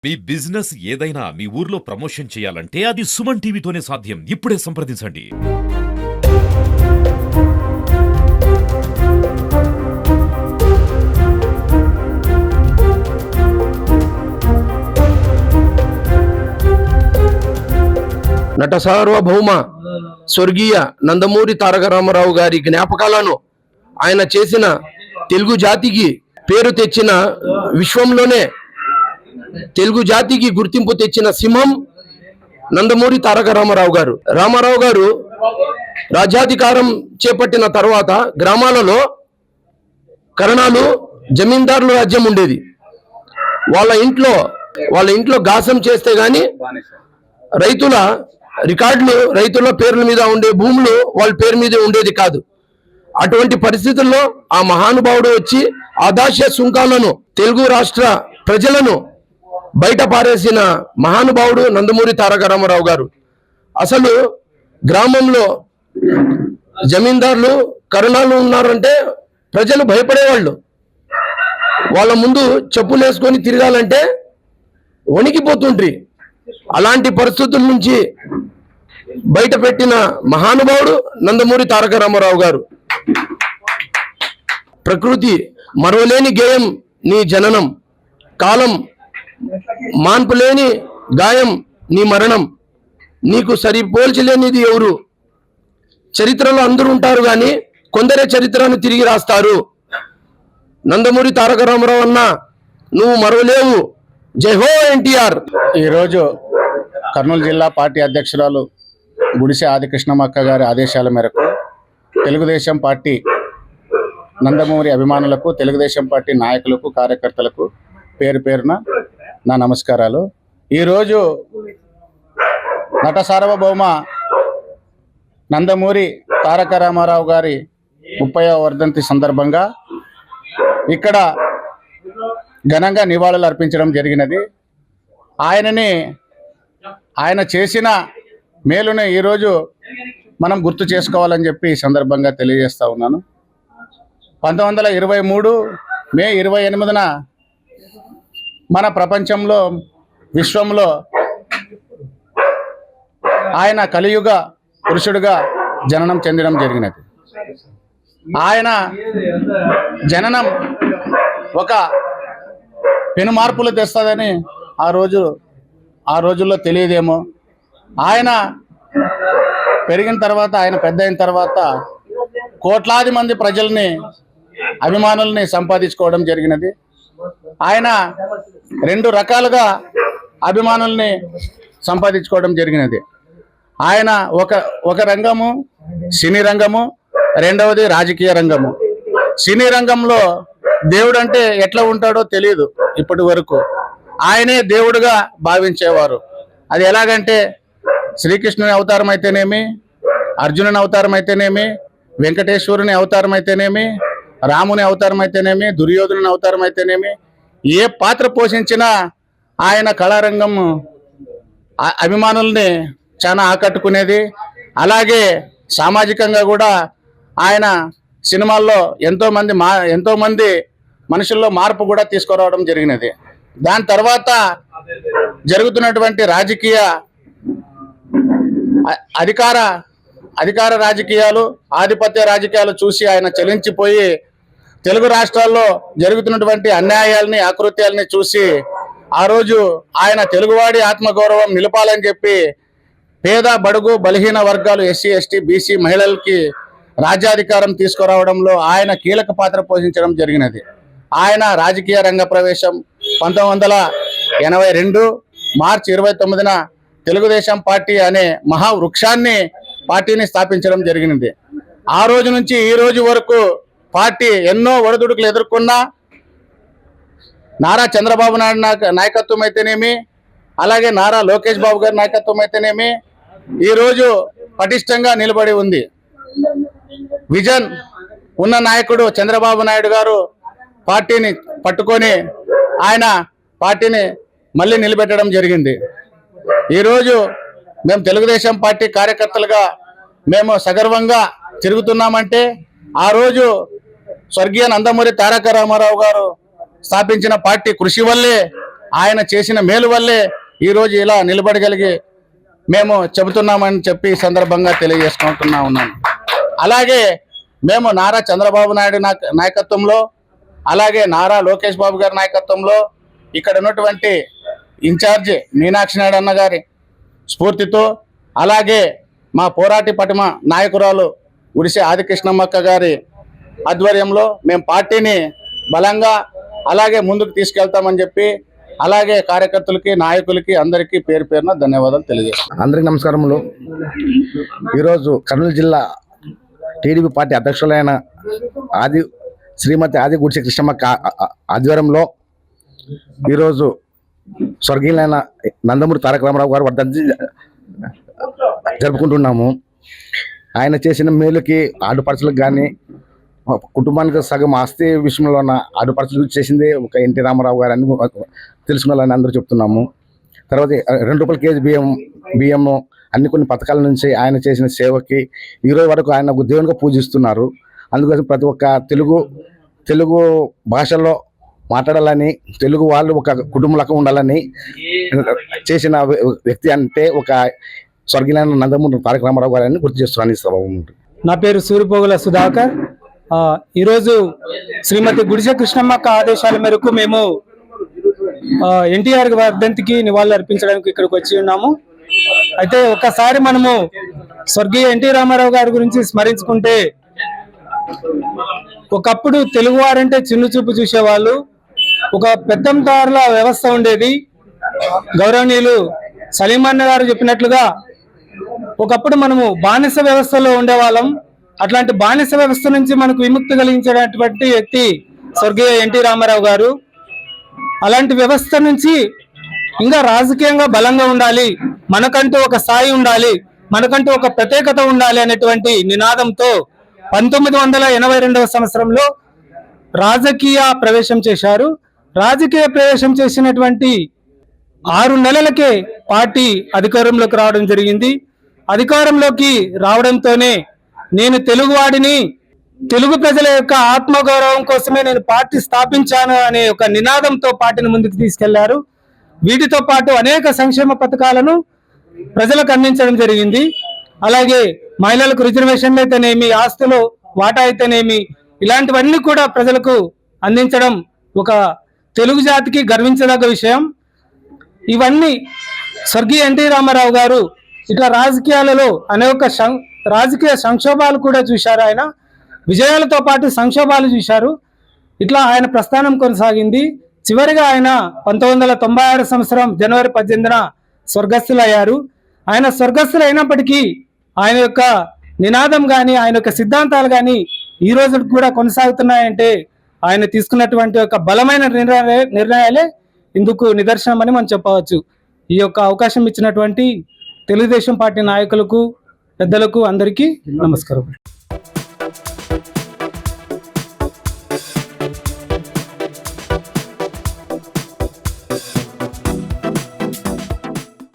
మీ business ఏదైనా మీ ఊర్లో promotion చేయాలంటే అది సుమన్ టీవీతోనే సాధ్యం. ఇప్పుడే సంప్రదించండి. నట సార్వభౌమ స్వర్గీయ నందమూరి తారక రామారావు గారి జ్ఞాపకాలను ఆయన చేసిన తెలుగు జాతికి పేరు తెచ్చిన విశ్వంలోనే తెలుగు జాతికి గుర్తింపు తెచ్చిన సింహం నందమూరి తారక రామారావు గారు. రామారావు గారు రాజ్యాధికారం చేపట్టిన తర్వాత గ్రామాలలో కరణాలు జమీందారుల రాజ్యం ఉండేది. వాళ్ళ ఇంట్లో గాసం చేస్తే గాని రైతుల రికార్డులు రైతుల పేర్ల మీద ఉండే భూములు వాళ్ళ పేరు మీద ఉండేది కాదు. అటువంటి పరిస్థితుల్లో ఆ మహానుభావుడు వచ్చి ఆదాస్య సుంకాలను తెలుగు రాష్ట్ర ప్రజలను బయట పారేసిన మహానుభావుడు నందమూరి తారక రామారావు గారు. అసలు గ్రామంలో జమీందారులు కరణాలు ఉన్నారంటే ప్రజలు భయపడేవాళ్ళు. వాళ్ళ ముందు చెప్పులు వేసుకొని తిరగాలంటే వణికిపోతుండ్రి. అలాంటి పరిస్థితుల నుంచి బయట పెట్టిన మహానుభావుడు నందమూరి తారక రామారావు గారు. ప్రకృతి మరవలేని గేయం నీ జననం, కాలం మాన్పులేని గాయం నీ మరణం, నీకు సరిపోల్చలేనిది ఎవరు. చరిత్రలో అందరూ ఉంటారు కానీ కొందరే చరిత్రను తిరిగి రాస్తారు. నందమూరి తారక రామారావు అన్న నువ్వు మరవలేవు. జై హో ఎన్టీఆర్. ఈరోజు కర్నూలు జిల్లా పార్టీ అధ్యక్షురాలు గుడిసె ఆదికృష్ణమక్క గారి ఆదేశాల మేరకు తెలుగుదేశం పార్టీ నందమూరి అభిమానులకు, తెలుగుదేశం పార్టీ నాయకులకు, కార్యకర్తలకు పేరు పేరున నా నమస్కారాలు. ఈరోజు నట సార్వభౌమ నందమూరి తారక రామారావు గారి 30వ వర్ధంతి సందర్భంగా ఇక్కడ ఘనంగా నివాళులు అర్పించడం జరిగినది. ఆయన చేసిన మేలుని ఈరోజు మనం గుర్తు చేసుకోవాలని చెప్పి ఈ సందర్భంగా తెలియజేస్తా ఉన్నాను. 1923 మే 28న మన ప్రపంచంలో, విశ్వంలో ఆయన కలియుగ పురుషుడిగా జననం చెందడం జరిగినది. ఆయన జననం ఒక పెను మార్పులు తెస్తుందని ఆ రోజుల్లో తెలియదేమో. ఆయన పెరిగిన తర్వాత, ఆయన పెద్ద అయిన తర్వాత కోట్లాది మంది ప్రజల్ని, అభిమానుల్ని సంపాదించుకోవడం జరిగినది. ఆయన 2 రకాలుగా అభిమానుల్ని సంపాదించుకోవడం జరిగినది. ఆయన ఒక రంగము సినీ రంగము, రెండవది రాజకీయ రంగము. సినీ రంగంలో దేవుడు అంటే ఎట్లా ఉంటాడో తెలియదు ఇప్పటి వరకు. ఆయనే దేవుడుగా భావించేవారు. అది ఎలాగంటే శ్రీకృష్ణుని అవతారం అయితేనేమి, అర్జునుని అవతారం అయితేనేమి, వెంకటేశ్వరుని అవతారం అయితేనేమి, రాముని అవతారం అయితేనేమి, దుర్యోధనుని అవతారం అయితేనేమి, ఏ పాత్ర పోషించినా ఆయన కళారంగం అభిమానుల్ని చాలా ఆకట్టుకునేది. అలాగే సామాజికంగా కూడా ఆయన సినిమాల్లో ఎంతోమంది మనుషుల్లో మార్పు కూడా తీసుకురావడం జరిగినది. దాని తర్వాత జరుగుతున్నటువంటి రాజకీయ అధికార రాజకీయాలు, ఆధిపత్య రాజకీయాలు చూసి ఆయన చలించిపోయి తెలుగు రాష్ట్రాల్లో జరుగుతున్నటువంటి అన్యాయాల్ని, ఆకృత్యాలని చూసి ఆ రోజు ఆయన తెలుగువాడి ఆత్మగౌరవం నిలపాలని చెప్పి పేద, బడుగు, బలహీన వర్గాలు, ఎస్సీ, ఎస్టీ, బీసీ మహిళలకి రాజ్యాధికారం తీసుకురావడంలో ఆయన కీలక పాత్ర పోషించడం జరిగినది. ఆయన రాజకీయ రంగ ప్రవేశం 1982 మార్చి 29న తెలుగుదేశం పార్టీ అనే పార్టీని స్థాపించడం జరిగినది. ఆ రోజు నుంచి ఈ రోజు వరకు పార్టీ ఎన్నో ఒడిదుడుకులు ఎదుర్కొన్నా, నారా చంద్రబాబు నాయుడు నాయకత్వం అయితేనేమి, అలాగే నారా లోకేష్ బాబు గారి నాయకత్వం అయితేనేమి ఈరోజు పటిష్టంగా నిలబడి ఉంది. విజన్ ఉన్న నాయకుడు చంద్రబాబు నాయుడు గారు పార్టీని పట్టుకొని ఆయన పార్టీని మళ్ళీ నిలబెట్టడం జరిగింది. ఈరోజు మేము తెలుగుదేశం పార్టీ కార్యకర్తలుగా మేము సగర్వంగా తిరుగుతున్నామంటే ఆ రోజు స్వర్గీయ నందమూరి తారక రామారావు గారు స్థాపించిన పార్టీ కృషి వల్లే ఆయన చేసిన మేలు వల్లే ఈరోజు ఇలా నిలబడగలిగి మేము చెబుతున్నామని చెప్పి ఈ సందర్భంగా తెలియజేసుకుంటున్నా ఉన్నాను. అలాగే మేము నారా చంద్రబాబు నాయుడు నాయకత్వంలో, అలాగే నారా లోకేష్ బాబు గారి నాయకత్వంలో, ఇక్కడ ఉన్నటువంటి ఇన్ఛార్జి మీనాక్షి నాయుడు అన్న గారి స్ఫూర్తితో, అలాగే మా పోరాటి పటిమ నాయకురాలు గుడిసె ఆదికృష్ణమ్మక్క గారి ఆధ్వర్యంలో మేము పార్టీని బలంగా అలాగే ముందుకు తీసుకెళ్తామని చెప్పి, అలాగే కార్యకర్తలకి నాయకులకి అందరికీ పేరు పేరున ధన్యవాదాలు తెలియజేస్తాం. అందరికీ నమస్కారములు. ఈరోజు కర్నూలు జిల్లా టీడీపీ పార్టీ అధ్యక్షులైన శ్రీమతి ఆది గుడిసె కృష్ణమ్మక్క ఆధ్వర్యంలో ఈరోజు స్వర్గీయులైన నందమూరి తారక రామారావు గారు వర్ధంతి జరుపుకుంటున్నాము. ఆయన చేసిన మేలుకి ఆడుపరచులకు కానీ కుటుంబానికి సగం ఆస్తి విషయంలో ఉన్న ఆడుపరచులు చేసింది ఒక ఎన్టీ రామారావు గారు అని తెలుసుకోవాలని అందరూ చెప్తున్నాము. తర్వాత 2 రూపాయల కేజీ బియ్యము అన్ని కొన్ని పథకాల నుంచి ఆయన చేసిన సేవకి ఈరోజు వరకు ఆయన దేవునిగా పూజిస్తున్నారు. అందుకోసం ప్రతి ఒక్క తెలుగు భాషలో మాట్లాడాలని, తెలుగు వాళ్ళు ఒక కుటుంబంలాగా ఉండాలని చేసిన వ్యక్తి అంటే ఒక స్వర్గీయులైన నందమూరి తారక రామారావు గారిని గుర్తు చేస్తున్నాను. నా పేరు సూర్యపోగుల సుధాకర్. ఈరోజు శ్రీమతి గుడిసె కృష్ణమ్మక్క ఆదేశాల మేరకు మేము ఎన్టీఆర్ వర్ధంతికి నివాళులు అర్పించడానికి ఇక్కడికి వచ్చి ఉన్నాము. అయితే ఒక్కసారి మనము స్వర్గీయ ఎన్టీ రామారావు గారి గురించి స్మరించుకుంటే, ఒకప్పుడు తెలుగువారంటే చిన్న చూపు చూసేవాళ్ళు. ఒక పెత్తందారుల వ్యవస్థ ఉండేది. గౌరవనీయులు సలీమన్న గారు చెప్పినట్లుగా ఒకప్పుడు మనము బానిస వ్యవస్థలో ఉండేవాళ్ళం. అట్లాంటి బానిస వ్యవస్థ నుంచి మనకు విముక్తి కలిగించేటటువంటి వ్యక్తి స్వర్గీయ ఎన్టీ రామారావు గారు. అలాంటి వ్యవస్థ నుంచి ఇంకా రాజకీయంగా బలంగా ఉండాలి, మనకంటూ ఒక స్థాయి ఉండాలి, మనకంటూ ఒక ప్రత్యేకత ఉండాలి అనేటువంటి నినాదంతో 1982వ సంవత్సరంలో రాజకీయ ప్రవేశం చేశారు. రాజకీయ ప్రవేశం చేసినటువంటి 6 నెలలకే పార్టీ అధికారంలోకి రావడం జరిగింది. అధికారంలోకి రావడంతోనే నేను తెలుగువాడిని, తెలుగు ప్రజల యొక్క ఆత్మగౌరవం కోసమే నేను పార్టీ స్థాపించాను అనే ఒక నినాదంతో పార్టీని ముందుకు తీసుకెళ్లారు. వీటితో పాటు అనేక సంక్షేమ పథకాలను ప్రజలకు అందించడం జరిగింది. అలాగే మహిళలకు రిజర్వేషన్లు అయితేనేమి, ఆస్తులు వాటా అయితేనేమి, ఇలాంటివన్నీ కూడా ప్రజలకు అందించడం ఒక తెలుగు జాతికి గర్వించదగ్గ విషయం. ఇవన్నీ స్వర్గీయ ఎన్టీ రామారావు గారు ఇట్లా రాజకీయాలలో అనేక రాజకీయ సంక్షోభాలు కూడా చూశారు. ఆయన విజయాలతో పాటు సంక్షోభాలు చూశారు. ఇట్లా ఆయన ప్రస్థానం కొనసాగింది. చివరిగా ఆయన 1996 సంవత్సరం జనవరి 18న స్వర్గస్థులయ్యారు. ఆయన స్వర్గస్థులు అయినప్పటికీ ఆయన యొక్క నినాదం కానీ, ఆయన యొక్క సిద్ధాంతాలు కానీ ఈ రోజు కూడా కొనసాగుతున్నాయంటే ఆయన తీసుకున్నటువంటి ఒక బలమైన నిర్ణయాలే ఇందుకు నిదర్శనమని మనం చెప్పవచ్చు. ఈ యొక్క అవకాశం ఇచ్చినటువంటి తెలుగుదేశం పార్టీ నాయకులకు, పెద్దలకు అందరికీ నమస్కారం.